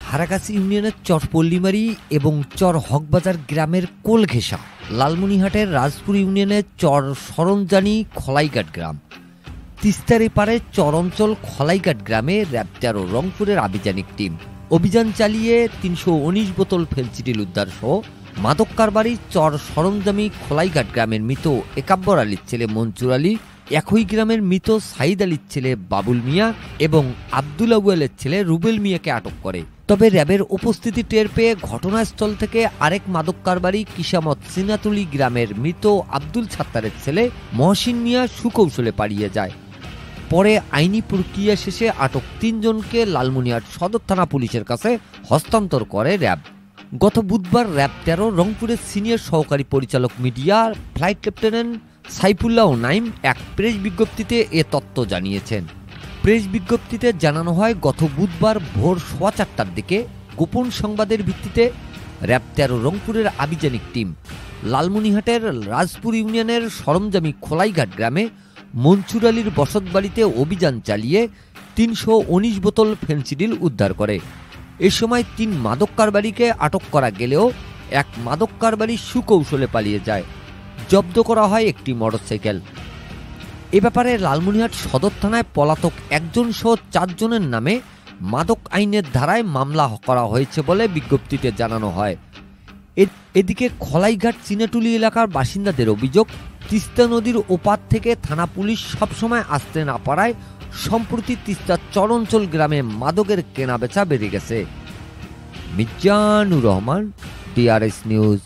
হারাগাছি ইউনিয়নের চর পল্লিমারি এবং চর হকবাজার গ্রামের কোল ঘেঁষা, লালমনিরহাটের রাজপুর ইউনিয়নের চর সরঞ্জানি খলাইঘাট গ্রাম, তিস্তার এপারে চর অঞ্চল খলাইঘাট গ্রামে র্যাব ১৩ রংপুরের আভিযানিক টিম অভিযান চালিয়ে ৩১৯ বোতল ফেনসিডিল উদ্ধার সহ মাদক কারবারি চর সরঞ্জামি খলাইঘাট গ্রামের মৃত একাব্বর আলীর ছেলে মনসুর আলী, একই গ্রামের মৃত সাইদ আলীর ছেলে বাবুল মিয়া এবং আব্দুল আউয়ালের ছেলে রুবেল মিয়াকে আটক করে। তবে র্যাবের উপস্থিতি টের পেয়ে ঘটনাস্থল থেকে আরেক মাদক কারবারি কিসামত সিনাতুলি গ্রামের মৃত আব্দুল ছাত্তারের ছেলে মহসিন মিয়া সুকৌশলে পালিয়ে যায়। পরে আইনি প্রক্রিয়া শেষে আটক ৩ জনকে লালমনিরহাট সদর থানা পুলিশের কাছে হস্তান্তর করে র্যাব। গত বুধবার র্যাব ১৩ রংপুরের সিনিয়র সহকারী পরিচালক media flight lieutenant Saifullah Naim এক প্রেস বিজ্ঞপ্তিতে এ তথ্য জানিয়েছেন। প্রেস বিজ্ঞপ্তিতে জানানো হয়, গত বুধবার ভোর ৪:১৫টার দিকে গোপন সংবাদের ভিত্তিতে র্যাব ১৩ রংপুরের আভিযানিক টিম লালমনিরহাটের রাজপুর ইউনিয়নের সরঞ্জামি খোলাইঘাট গ্রামে মনসুর আলীর বসতবাড়িতে অভিযান চালিয়ে ৩১৯ বোতল ফেনসিডিল উদ্ধার করে। এ সময় ৩ মাদক কারবারিকে আটক করা গেলেও এক মাদক কারবারি সুকৌশলে পালিয়ে যায়। জব্দ করা হয় একটি মোটরসাইকেল। এ ব্যাপারে লালমনিরহাট সদর থানায় পলাতক একজন সহ ৪ জনের নামে মাদক আইনের ধারায় মামলা করা হয়েছে বলে বিজ্ঞপ্তিতে জানানো হয়। এদিকে খলাইঘাট চিনাটুলি এলাকার বাসিন্দাদের অভিযোগ, তিস্তা নদীর ওপার থেকে থানা পুলিশ সবসময় আসতে না পারায় সম্প্রতি তিস্তার চরাঞ্চল গ্রামে মাদকের কেনাবেচা বেড়ে গেছে। Mizanur Rahman, DRS news.